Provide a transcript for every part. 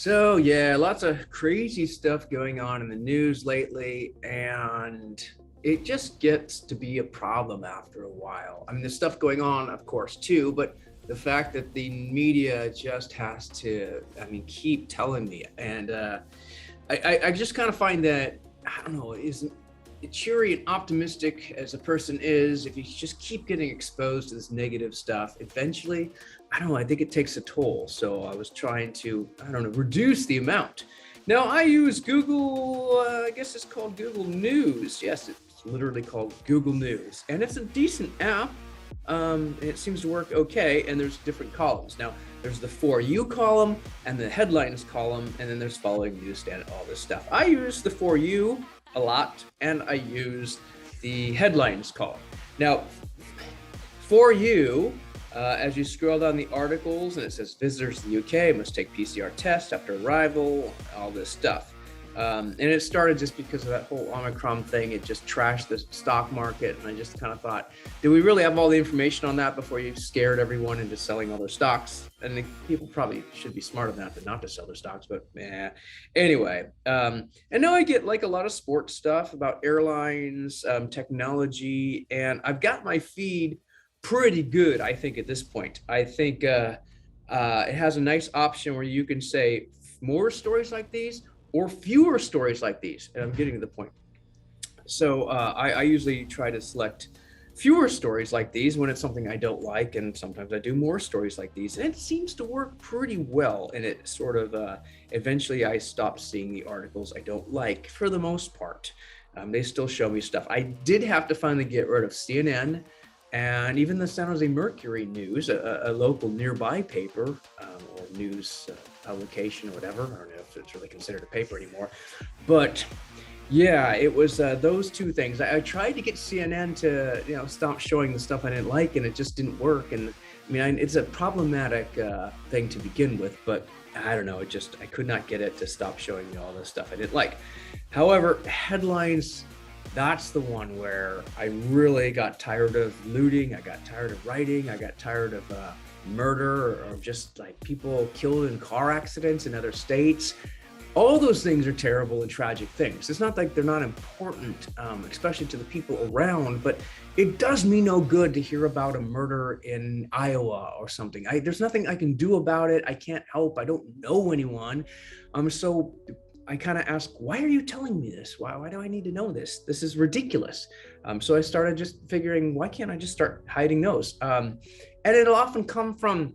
So yeah, lots of crazy stuff going on in the news lately, and it just gets to be a problem after a while. I mean, there's stuff going on, of course, too, but the fact that the media just has to, keep telling me, and I just kind of find that I don't know, isn't cheery and optimistic as a person is, if you just keep getting exposed to this negative stuff, eventually, I don't know, I think it takes a toll. So I was trying to, I don't know, reduce the amount. Now I use Google, I guess it's called Google News. Yes, it's literally called Google News. And it's a decent app. It seems to work okay. And there's different columns. Now, there's the For You column and the headlines column, and then there's following news and all this stuff. I use the For You a lot, and I use the headlines column. Now, For You, as you scroll down the articles, and it says visitors to the UK must take PCR test after arrival, all this stuff. And it started just because of that whole Omicron thing. It just trashed the stock market. And I just kind of thought, do we really have all the information on that before you scared everyone into selling all their stocks? And the people probably should be smart enough to not to sell their stocks, but anyway. And now I get like a lot of sports stuff about airlines, technology, and I've got my feed pretty good, I think, at this point. I think it has a nice option where you can say more stories like these or fewer stories like these. And I'm getting to the point. So I usually try to select fewer stories like these when it's something I don't like. And sometimes I do more stories like these. And it seems to work pretty well. And it sort of, eventually I stopped seeing the articles I don't like for the most part. They still show me stuff. I did have to finally get rid of CNN and even the San Jose Mercury News, a local nearby paper or news publication or whatever. I don't know if it's really considered a paper anymore. But yeah, it was those two things. I tried to get CNN to stop showing the stuff I didn't like, and it just didn't work. And I mean, it's a problematic thing to begin with, but I don't know. I could not get it to stop showing me all this stuff I didn't like. However, headlines, that's the one where I really got tired of looting. I got tired of writing. I got tired of murder or just like people killed in car accidents in other states. All those things are terrible and tragic things. It's not like they're not important, especially to the people around, but it does me no good to hear about a murder in Iowa or something. There's nothing I can do about it. I can't help. I don't know anyone. So I kind of ask, why are you telling me this? Why do I need to know this? This is ridiculous. So I started just figuring, why can't I just start hiding those? And it'll often come from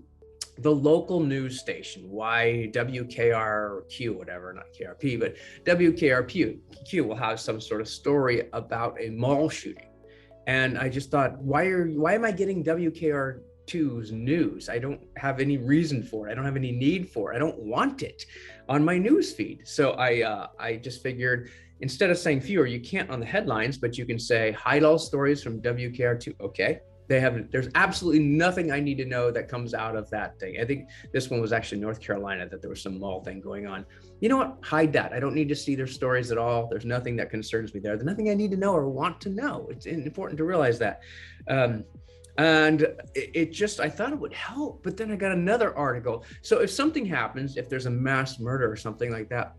the local news station, WKRQ, whatever, not KRP, but WKRQ will have some sort of story about a mall shooting. And I just thought, why am I getting WKR2's news? I don't have any reason for it. I don't have any need for it. I don't want it on my news feed. So I just figured, instead of saying fewer, you can't on the headlines, but you can say hide all stories from WKR2. Okay. There's absolutely nothing I need to know that comes out of that thing. I think this one was actually North Carolina, that there was some mall thing going on. You know what? Hide that. I don't need to see their stories at all. There's nothing that concerns me there. There's nothing I need to know or want to know. It's important to realize that. And it just, I thought it would help, but then I got another article. So if something happens, if there's a mass murder or something like that,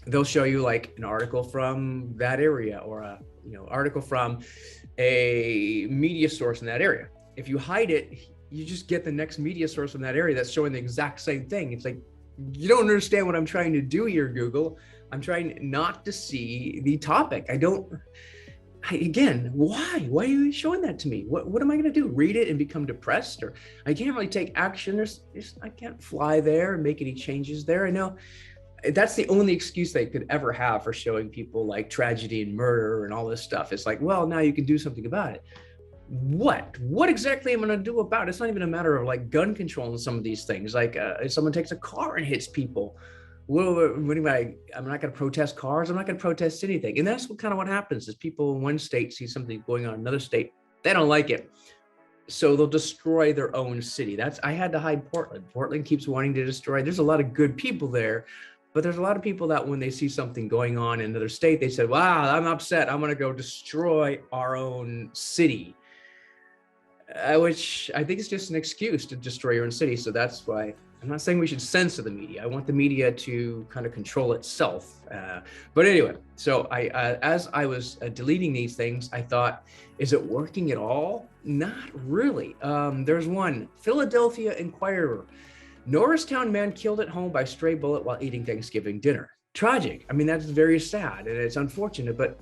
they'll show you like an article from that area or a article from a media source in that area. If you hide it, you just get the next media source from that area that's showing the exact same thing. It's like, you don't understand what I'm trying to do here, Google. I'm trying not to see the topic. Again, why are you showing that to me? What am I going to do? Read it and become depressed? Or I can't really take action. I can't fly there and make any changes there. I know that's the only excuse they could ever have for showing people like tragedy and murder and all this stuff. It's like, well, now you can do something about it. What exactly am I going to do about it? It's not even a matter of like gun control and some of these things. Like if someone takes a car and hits people, I'm not going to protest cars. I'm not going to protest anything. And that's what happens is people in one state see something going on in another state. They don't like it. So they'll destroy their own city. I had to hide Portland. Portland keeps wanting to destroy. There's a lot of good people there, but there's a lot of people that when they see something going on in another state, they said, wow, I'm upset. I'm going to go destroy our own city. which I think is just an excuse to destroy your own city. So that's why I'm not saying we should censor the media. I want the media to kind of control itself. But anyway, so as I was deleting these things, I thought, is it working at all? Not really. There's one, Philadelphia Inquirer. Norristown man killed at home by stray bullet while eating Thanksgiving dinner. Tragic. I mean, that's very sad and it's unfortunate, but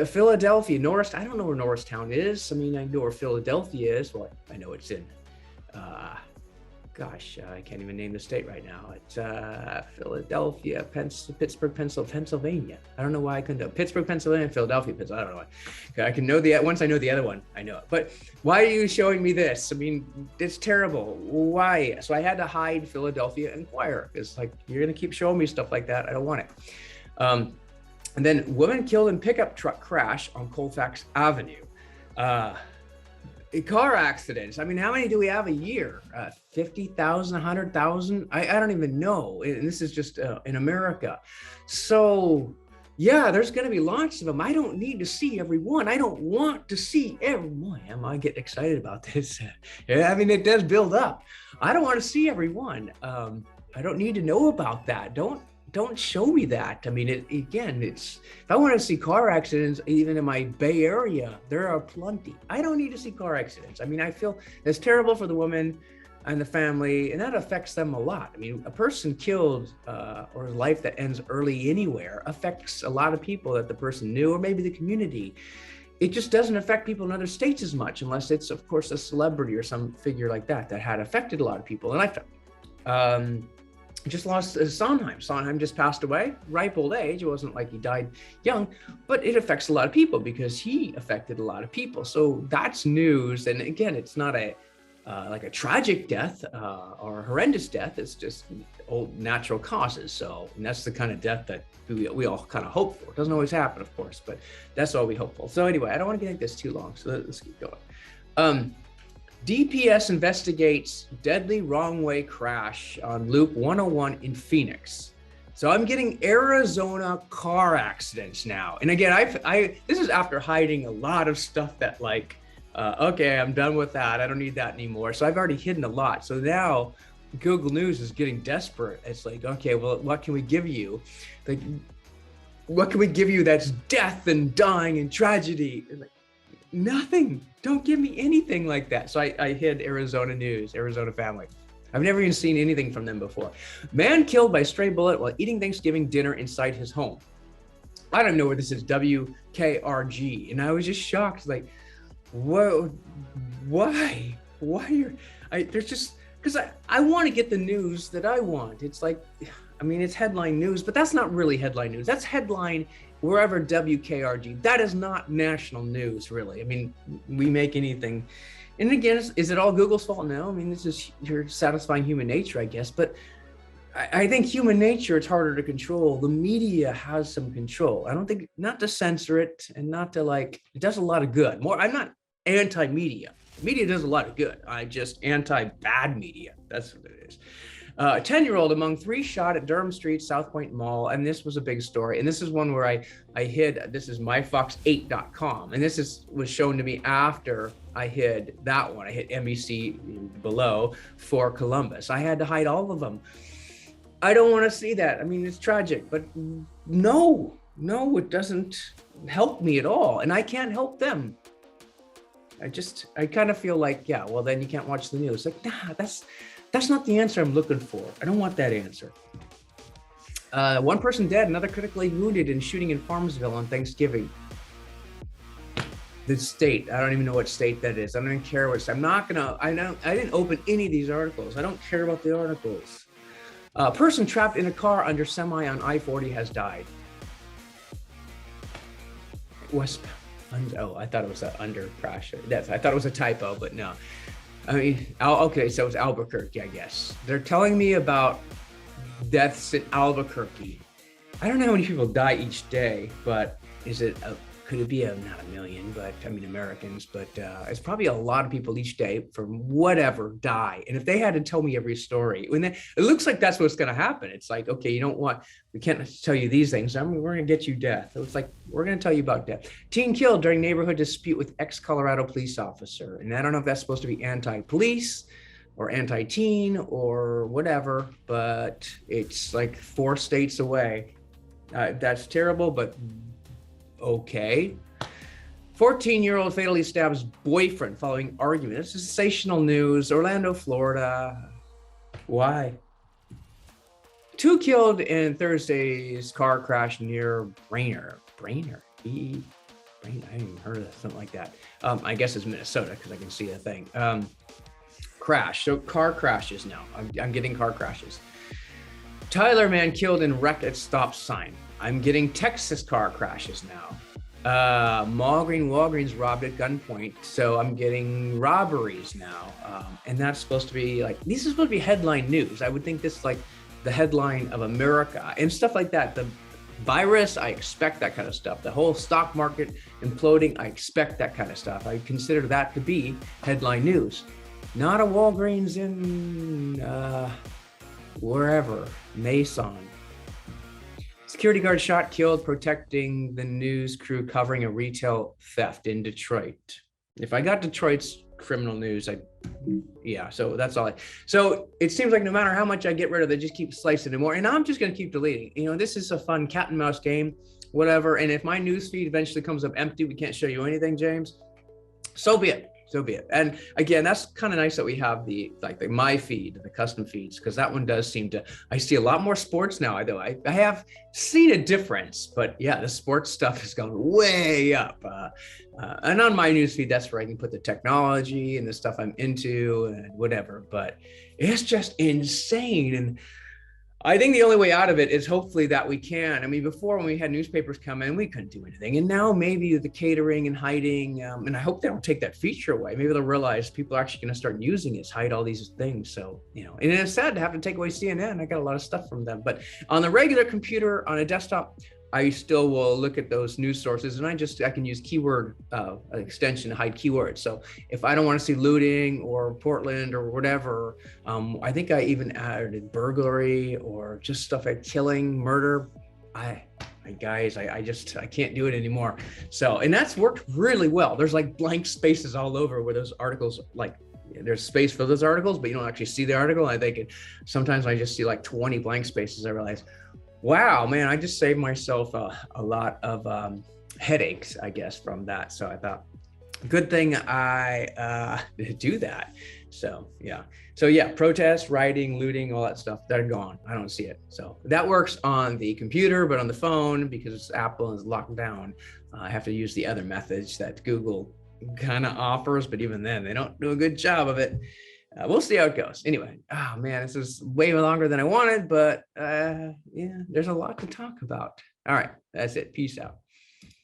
Philadelphia, Norristown, I don't know where Norristown is. I mean, I know where Philadelphia is. Well, I know it's in, I can't even name the state right now. It's Philadelphia, Pittsburgh, Pennsylvania. I don't know why I couldn't do it. Pittsburgh, Pennsylvania, Philadelphia, Pennsylvania. I don't know why. I can know once I know the other one, I know it. But why are you showing me this? I mean, it's terrible. Why? So I had to hide Philadelphia Inquirer. It's like, you're going to keep showing me stuff like that. I don't want it. And then woman killed in pickup truck crash on Colfax Avenue. Car accidents. I mean, how many do we have a year? 50,000, 100,000? I don't even know. And this is just in America. So yeah, there's going to be lots of them. I don't need to see every one. I don't want to see every one. I get excited about this. I mean, it does build up. I don't want to see every one. I don't need to know about that. Don't show me that. I mean, if I want to see car accidents, even in my Bay Area, there are plenty. I don't need to see car accidents. I mean, I feel it's terrible for the woman and the family, and that affects them a lot. I mean, a person killed or a life that ends early anywhere affects a lot of people that the person knew, or maybe the community. It just doesn't affect people in other states as much, unless it's, of course, a celebrity or some figure like that had affected a lot of people. And I felt, just lost Sondheim. Sondheim just passed away, ripe old age. It wasn't like he died young, but it affects a lot of people because he affected a lot of people. So that's news. And again, it's not like a tragic death or a horrendous death. It's just old natural causes. So, and that's the kind of death that we all kind of hope for. It doesn't always happen, of course, but that's all we hope for. So anyway, I don't want to get this too long. So let's keep going. DPS investigates deadly wrong way crash on Loop 101 in Phoenix. So I'm getting Arizona car accidents now. And again, this is after hiding a lot of stuff that okay, I'm done with that. I don't need that anymore. So I've already hidden a lot. So now Google News is getting desperate. It's like, okay, well, what can we give you? Like, what can we give you that's death and dying and tragedy? And nothing. Don't give me anything like that. So I hid Arizona News, Arizona Family. I've never even seen anything from them before. Man killed by stray bullet while eating Thanksgiving dinner inside his home. I don't know where this is, WKRG. And I was just shocked, like, whoa, why? There's just, because I want to get the news that I want. It's like, I mean, it's headline news, but that's not really headline news. That's headline wherever WKRG. That is not national news, really. I mean, we make anything. And again, is it all Google's fault? No. I mean, this is, you're satisfying human nature, I guess. But I think human nature, it's harder to control. The media has some control. I don't think, not to censor it and not to it does a lot of good. I'm not anti-media. Media does a lot of good. I just anti-bad media. That's what it is. 10-year-old among 3 shot at Durham Street, South Point Mall. And this was a big story. And this is one where I hid, this is myfox8.com. And this was shown to me after I hid that one. I hit NBC below for Columbus. I had to hide all of them. I don't want to see that. I mean, it's tragic, but no, it doesn't help me at all. And I can't help them. I kind of feel like, yeah, well, then you can't watch the news. Like, nah, that's not the answer I'm looking for. I don't want that answer. 1 person dead, another critically wounded in shooting in Farmsville on Thanksgiving. The state, I don't even know what state that is. I don't even care what. I didn't open any of these articles. I don't care about the articles. A person trapped in a car under semi on I-40 has died. I thought it was an under crash. I thought it was a typo, but no. I mean, okay, so it's Albuquerque, I guess. They're telling me about deaths in Albuquerque. I don't know how many people die each day, but is it could it be not a million, but I mean Americans, but it's probably a lot of people each day from whatever die. And if they had to tell me every story, it looks like that's what's going to happen. It's like, okay, we can't tell you these things. We're going to get you death. It's like, we're going to tell you about death. Teen killed during neighborhood dispute with ex-Colorado police officer. And I don't know if that's supposed to be anti-police or anti-teen or whatever, but it's like 4 states away. That's terrible, but okay. 14-year-old fatally stabs boyfriend following argument. This is sensational news. Orlando, Florida. Why? 2 killed in Thursday's car crash near Brainerd. Brainerd? I haven't even heard of something like that. I guess it's Minnesota because I can see the thing. Crash. So car crashes now. I'm getting car crashes. Tyler man killed in wreck at stop sign. I'm getting Texas car crashes now. Walgreens robbed at gunpoint. So I'm getting robberies now. And that's supposed to be like, these are supposed to be headline news. I would think this is like the headline of America and stuff like that. The virus, I expect that kind of stuff. The whole stock market imploding, I expect that kind of stuff. I consider that to be headline news. Not a Walgreens in wherever, Mason. Security guard shot, killed, protecting the news crew covering a retail theft in Detroit. If I got Detroit's criminal news, so that's all. So it seems like no matter how much I get rid of, they just keep slicing it more. And I'm just going to keep deleting. This is a fun cat and mouse game, whatever. And if my news feed eventually comes up empty, we can't show you anything, James, so be it. So be it. And again, that's kind of nice that we have the my feed, the custom feeds, because that one does seem to, I see a lot more sports now. I have seen a difference, but yeah, the sports stuff has gone way up. And on my newsfeed, that's where I can put the technology and the stuff I'm into and whatever, but it's just insane. And I think the only way out of it is hopefully that we can. I mean, before when we had newspapers come in, we couldn't do anything. And now maybe the catering and hiding, and I hope they don't take that feature away. Maybe they'll realize people are actually going to start using it, hide all these things. So, and it's sad to have to take away CNN. I got a lot of stuff from them. But on the regular computer, on a desktop, I still will look at those news sources, and I can use keyword extension to hide keywords. So if I don't want to see looting or Portland or whatever, I think I even added burglary or just stuff like killing, murder. I can't do it anymore. So, and that's worked really well. There's like blank spaces all over where those articles, like there's space for those articles, but you don't actually see the article. I think sometimes I just see like 20 blank spaces. I realize, wow, man, I just saved myself a lot of headaches, I guess, from that. So I thought, good thing I do that. So yeah, protests, rioting, looting, all that stuff, they're gone. I don't see it. So that works on the computer, but on the phone, because Apple is locked down, I have to use the other methods that Google kind of offers, but even then, they don't do a good job of it. We'll see how it goes. Anyway, oh man, this is way longer than I wanted, but yeah, there's a lot to talk about. All right, that's it. Peace out.